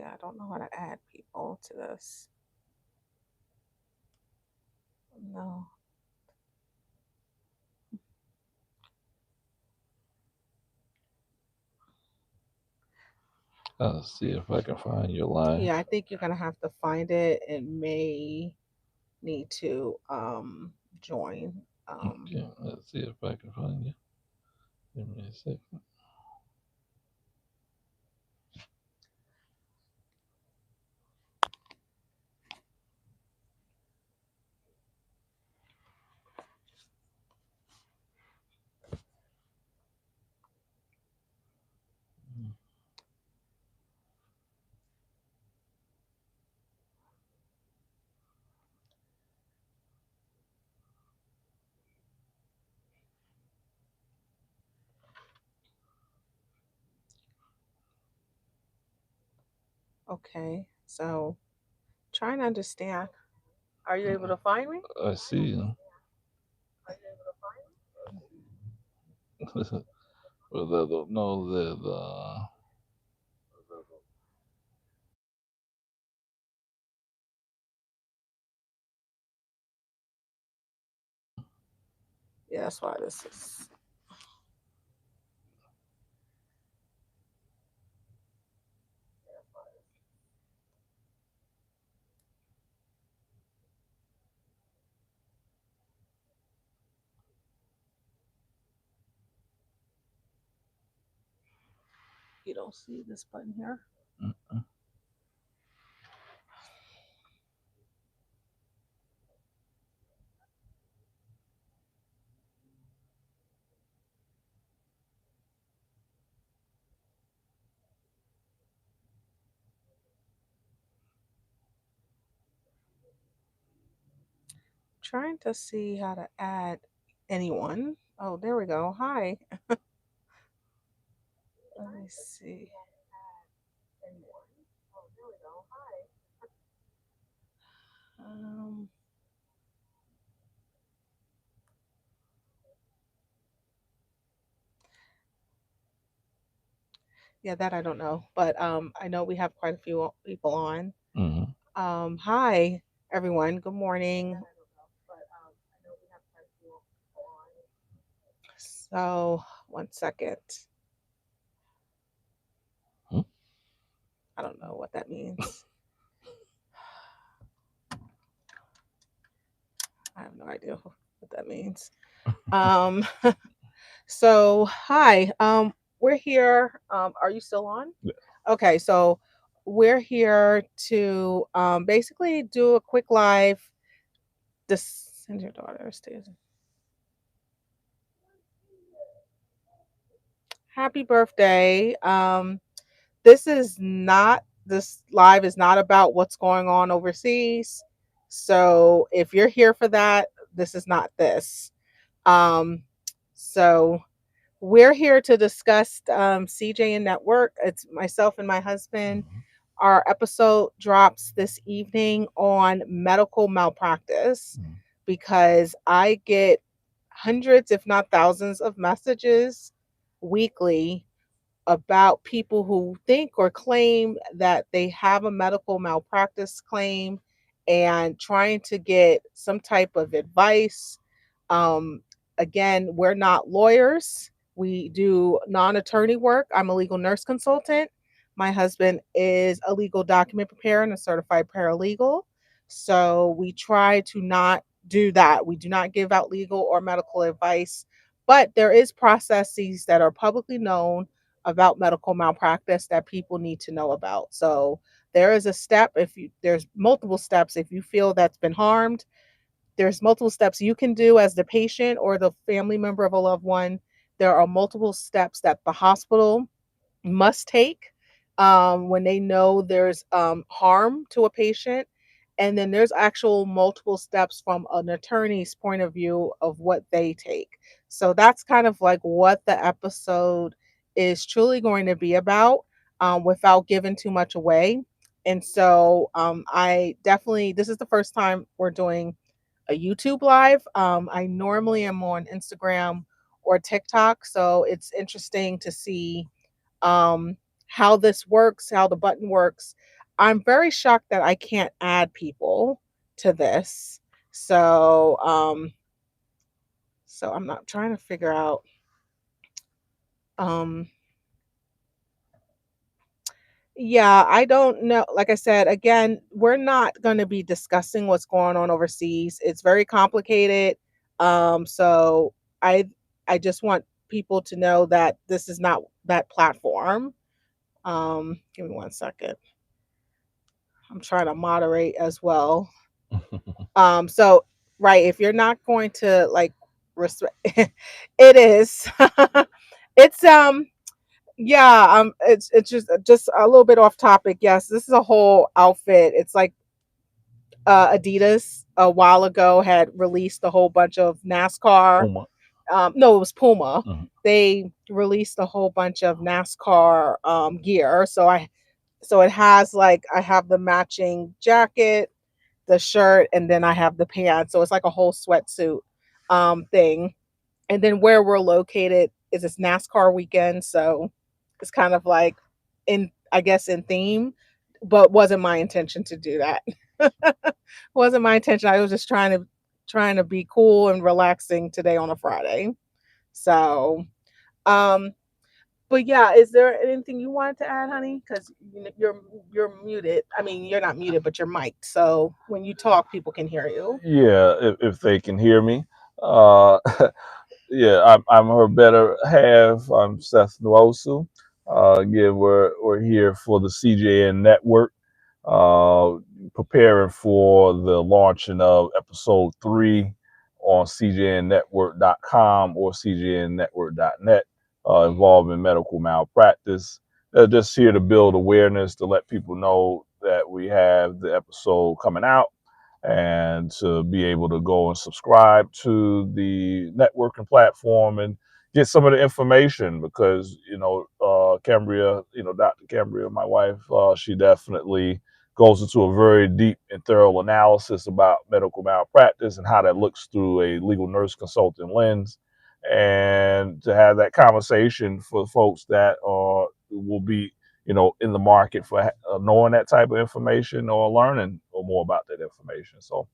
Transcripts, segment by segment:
Yeah, I don't know how to add people to this. No. I'll see if I can find your line. Yeah, I think you're gonna have to find it and may need to join. Um Okay, let's see if I can find you. Give me a second. okay. So trying to understand. Are you able to find me? I see you. Well, no, the Yeah, that's why this is. You don't see this button here. mm, Trying to see how to add anyone. Oh, there we go. Hi. Let me see. Um, yeah, that I don't know, but I know we have quite a few people on. mm, Hi, everyone. Good morning. So, one second. mm. I don't know what that means. I have no idea what that means. Um, so hi. We're here. Are you still on? Yeah. Okay, so we're here to basically do a quick live. This send your daughter upstairs. Happy birthday. This live is not about what's going on overseas. So if you're here for that, this is not this. Um, so we're here to discuss CJ and Network. It's myself and my husband. Mhm. Our episode drops this evening on medical malpractice Mm. because I get hundreds, if not thousands, of messages weekly about people who think or claim that they have a medical malpractice claim and trying to get some type of advice. Um, Again, we're not lawyers. We do non attorney work. I'm a legal nurse consultant. My husband is a legal document preparer and a certified paralegal. So we try to not do that. We do not give out legal or medical advice, but there is processes that are publicly known about medical malpractice that people need to know about. So there is a step if you there's multiple steps if you feel that's been harmed. There's multiple steps you can do as the patient or the family member of a loved one. There are multiple steps that the hospital must take when they know there's harm to a patient. And then there's actual multiple steps from an attorney's point of view of what they take. So that's kind of like what the episode is truly going to be about without giving too much away. And so I definitely, this is the first time we're doing a YouTube live. I normally am on Instagram or TikTok. So it's interesting to see um, how this works, how the button works. I'm very shocked that I can't add people to this. So, so I'm not trying to figure out. Um, yeah, I don't know. Like I said, again, we're not going to be discussing what's going on overseas. It's very complicated. So I just want people to know that this is not that platform. Give me one second. I'm trying to moderate as well. So right, if you're not going to like respect, it is. It's yeah, it's just a little bit off topic. Yes, this is a whole outfit. It's like Adidas a while ago had released a whole bunch of NASCAR. Puma. No, it was Puma. Mhm. They released a whole bunch of NASCAR gear. So it has like I have the matching jacket, the shirt, and then I have the pants. So it's like a whole sweatsuit thing. And then where we're located is this NASCAR weekend, so it's kind of like in I guess in theme, but wasn't my intention to do that. Wasn't my intention. I was just trying to be cool and relaxing today on a Friday. So, um, but yeah, is there anything you wanted to add, honey? Because you're muted. I mean, you're not muted, but you're mic'd. So when you talk, people can hear you. Yeah, if they can hear me. Uh, yeah, I'm her better half. I'm Seth Nwosu. Again, we're here for the CJN Network, uh, preparing for the launching of episode 3 on cjnnetwork.com or cjnnetwork.net, involving medical malpractice. Just here to build awareness, to let people know that we have the episode coming out, and to be able to go and subscribe to the networking platform and get some of the information, because Cambria, Dr. Cambria, my wife, she definitely goes into a very deep and thorough analysis about medical malpractice and how that looks through a legal nurse consultant lens. And to have that conversation for folks that will be, in the market for knowing that type of information or learning or more about that information. So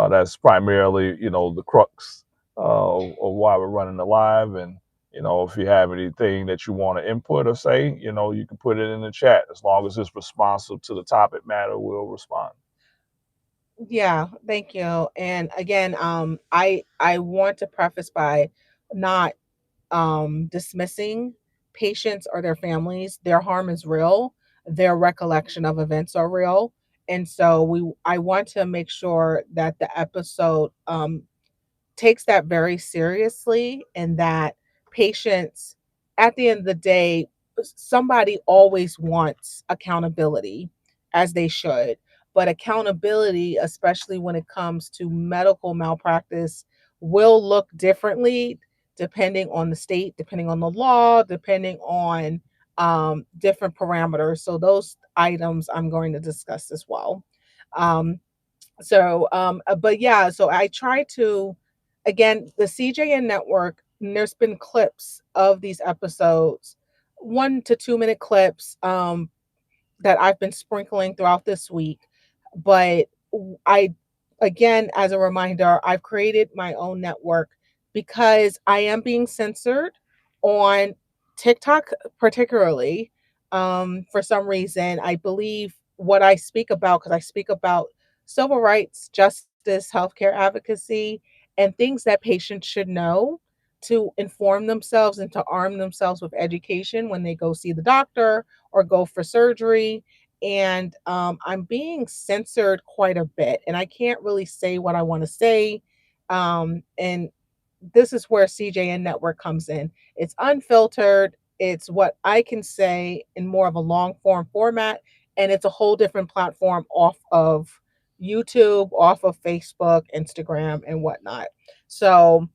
that's primarily, the crux of why we're running the live. And if you have anything that you want to input or say, you can put it in the chat. As long as it's responsive to the topic matter, we'll respond. Yeah, thank you. And again, I want to preface by not dismissing patients or their families. Their harm is real. Their recollection of events are real. And so I want to make sure that the episode takes that very seriously, and that patients, at the end of the day, somebody always wants accountability, as they should. But accountability, especially when it comes to medical malpractice, will look differently depending on the state, depending on the law, depending on different parameters. So those items I'm going to discuss as well. Um, but yeah, so I try to, again, the CJN network, and there's been clips of these episodes, 1 to 2 minute clips, that I've been sprinkling throughout this week. But I, again, as a reminder, I've created my own network because I am being censored on TikTok, particularly. For some reason, I believe what I speak about, because I speak about civil rights, justice, healthcare advocacy, and things that patients should know to inform themselves and to arm themselves with education when they go see the doctor or go for surgery. And I'm being censored quite a bit, and I can't really say what I want to say. And this is where CJN Network comes in. It's unfiltered. It's what I can say in more of a long form format, and it's a whole different platform off of YouTube, off of Facebook, Instagram, and whatnot. So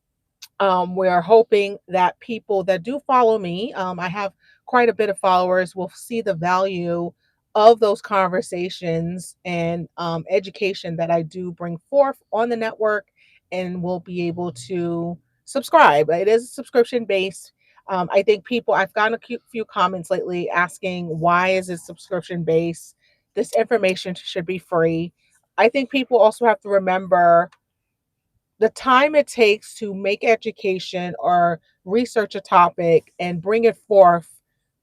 we're hoping that people that do follow me, I have quite a bit of followers, will see the value of those conversations and education that I do bring forth on the network, and will be able to subscribe. It is subscription based. I've gotten a few comments lately asking, why is it subscription based? this information should be free. I think people also have to remember the time it takes to make education or research a topic and bring it forth.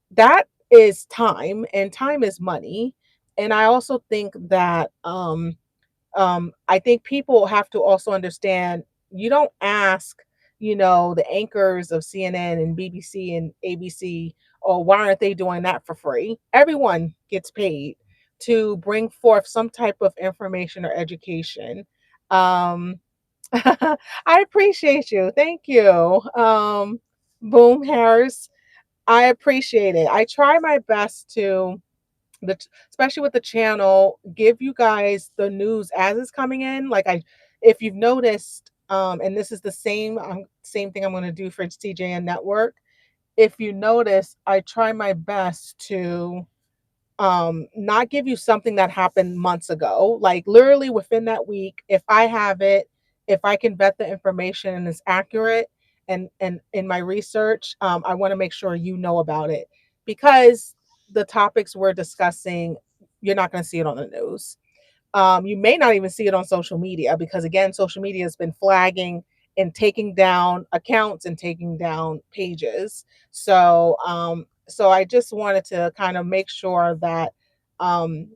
That is time, and time is money. And I also think that I think people have to also understand, you don't ask, the anchors of CNN and BBC and ABC, oh, why aren't they doing that for free? Everyone gets paid to bring forth some type of information or education. Um, I appreciate you. Thank you. Boom Harris. I appreciate it. I try my best to especially with the channel, give you guys the news as it's coming in. Like, if you've noticed, and this is the same thing I'm going to do for CJN Network. If you notice, I try my best to not give you something that happened months ago. Like, literally within that week, if I have it, if I can vet the information and it's accurate, and in my research, I want to make sure you know about it, because the topics we're discussing, you're not going to see it on the news. You may not even see it on social media, because again, social media has been flagging and taking down accounts and taking down pages. So I just wanted to kind of make sure that um,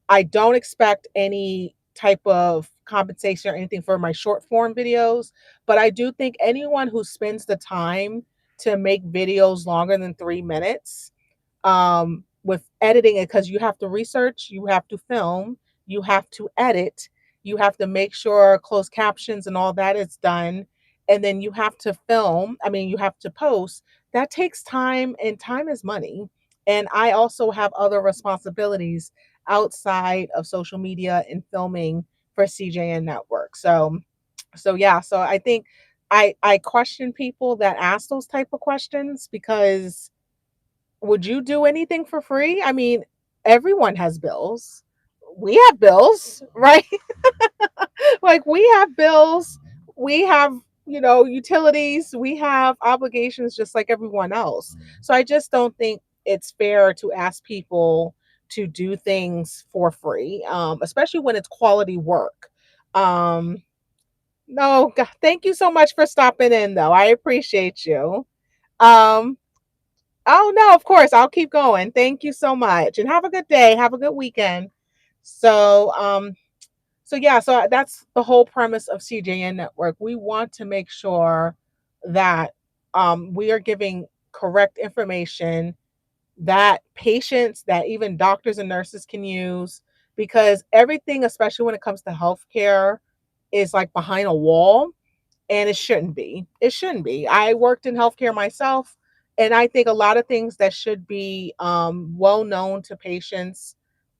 I don't expect any type of compensation or anything for my short form videos, but I do think anyone who spends the time to make videos longer than 3 minutes, with editing it, because you have to research, you have to film, you have to edit, you have to make sure closed captions and all that is done, and then you have to film. I mean, you have to post. That takes time, and time is money. And I also have other responsibilities outside of social media and filming for CJN Network. So yeah, so I think I question people that ask those type of questions, because would you do anything for free? I mean, everyone has bills. We have bills, right? Like, we have bills, we have, utilities, we have obligations just like everyone else. So I just don't think it's fair to ask people to do things for free, especially when it's quality work. Um, no, thank you so much for stopping in, though. I appreciate you. Um, Oh, no, of course. I'll keep going. Thank you so much. And have a good day. Have a good weekend. So, yeah, so that's the whole premise of CJN Network. We want to make sure that we are giving correct information that patients, that even doctors and nurses can use, because everything, especially when it comes to healthcare, is like behind a wall, and it shouldn't be. It shouldn't be. I worked in healthcare myself, and I think a lot of things that should be well known to patients,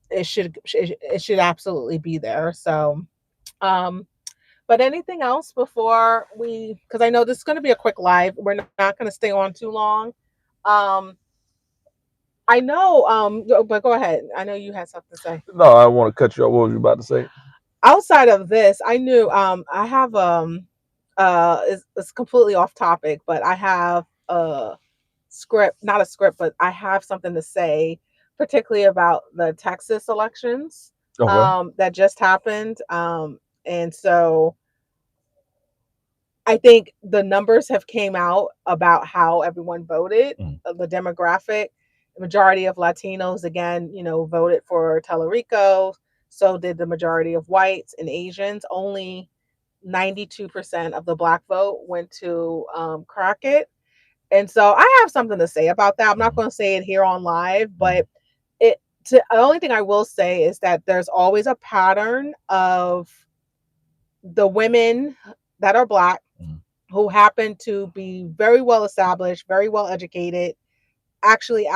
it should absolutely be there. So, um, but anything else before we? Because I know this is going to be a quick live. We're not going to stay on too long. Um, I know. But go ahead. I know you had something to say. No, I want to cut you off. What was you about to say? Outside of this, I knew. I have it's completely off topic, but I have script, not a script, but I have something to say, particularly about the Texas elections Okay. that just happened. And so I think the numbers have came out about how everyone voted. Mm. The demographic, the majority of Latinos, again, voted for Tellerico. So did the majority of whites and Asians. Only 92% of the black vote went to Crockett. And so I have something to say about that. I'm not Mm. going to say it here on live, Mm. but the only thing I will say is that there's always a pattern of the women that are black, Mm. who happen to be very well established, very well educated, actually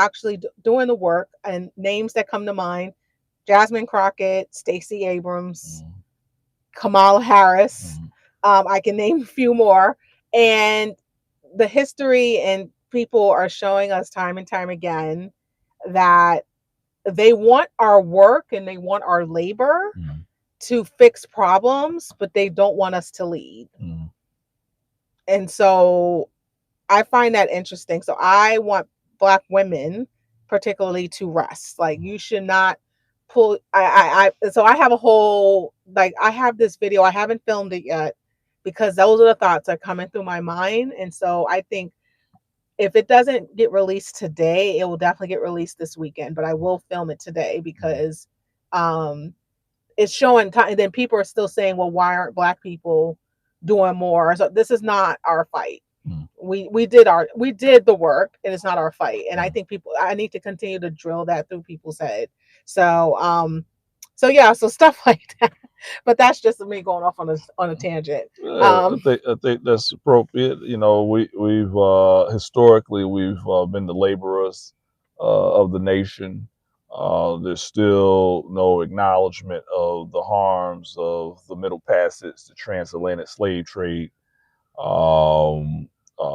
doing the work. And names that come to mind: Jasmine Crockett, Stacey Abrams, Mm. Kamala Harris. Mm. I can name a few more. And the history and people are showing us time and time again that they want our work and they want our labor Mm. to fix problems, but they don't want us to lead. Mm. And so I find that interesting. So I want black women particularly to rest. Like, you should not pull. So I have a whole, like, I have this video. I haven't filmed it yet because those are the thoughts that are coming through my mind, and so I think if it doesn't get released today, it will definitely get released this weekend. But I will film it today Mm, because um it's showing and then people are still saying, well, why aren't black people doing more? So this is not our fight. mm, We did the work, and it's not our fight. And I mm. think people, I need to continue to drill that through people's head. So so yeah, so stuff like that. But that's just me going off on a tangent. Yeah, um I think that's appropriate. You know, we've historically we've been the laborers of the nation. There's still no acknowledgement of the harms of the Middle Passage, the transatlantic slave trade, um,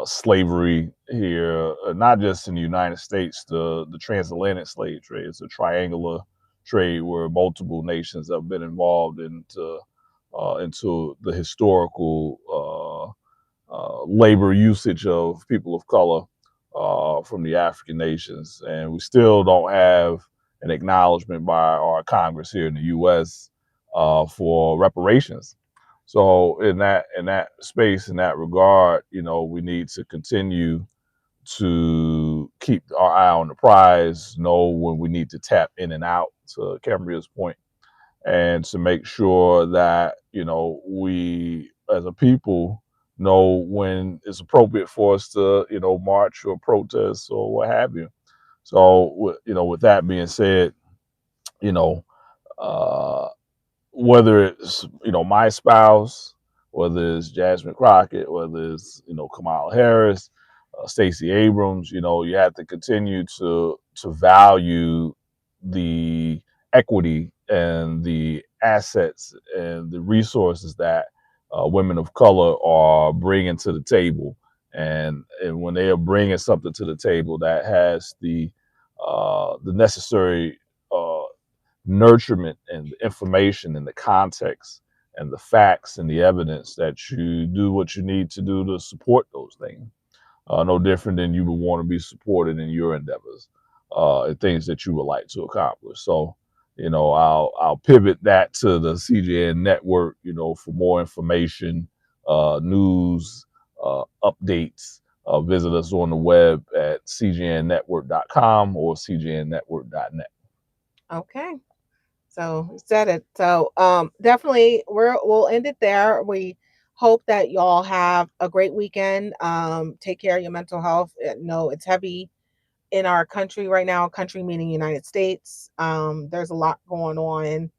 slavery here, not just in the United States. The transatlantic slave trade is a triangular trade where multiple nations have been involved into the historical labor usage of people of color from the African nations, and we still don't have an acknowledgement by our Congress here in the U.S. For reparations. So in that space, in that regard, you know, we need to continue to keep our eye on the prize, know when we need to tap in and out, to Cambria's point, and to make sure that, you know, we as a people know when it's appropriate for us to, you know, march or protest or what have you. So you know, with that being said, you know, uh whether it's, you know, my spouse, whether it's Jasmine Crockett, whether it's, you know, Kamala Harris, Stacey Abrams, you know, you have to continue to value the equity and the assets and the resources that women of color are bringing to the table, and when they are bringing something to the table that has the necessary uh, nurturement and the information and the context and the facts and the evidence, that you do what you need to do to support those things. No different than you would want to be supported in your endeavors and things that you would like to accomplish. So, you know, I'll pivot that to the CJN network. You know, for more information, news, updates. Visit us on the web at cjnnetwork.com or cjnnetwork.net. okay. So you said it. So definitely we'll end it there. We hope that y'all have a great weekend. Take care of your mental health. No, it's heavy in our country right now, country meaning United States. There's a lot going on,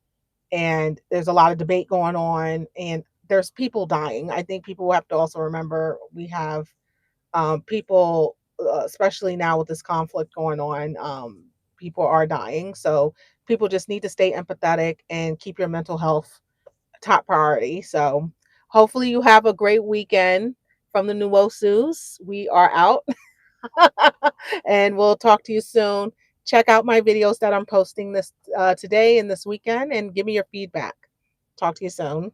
and there's a lot of debate going on, and there's people dying. I think people have to also remember we have people, especially now with this conflict going on, people are dying. So people just need to stay empathetic and keep your mental health top priority. So hopefully you have a great weekend from the Nwosus. We are out and we'll talk to you soon. Check out my videos that I'm posting this today and this weekend and give me your feedback. Talk to you soon.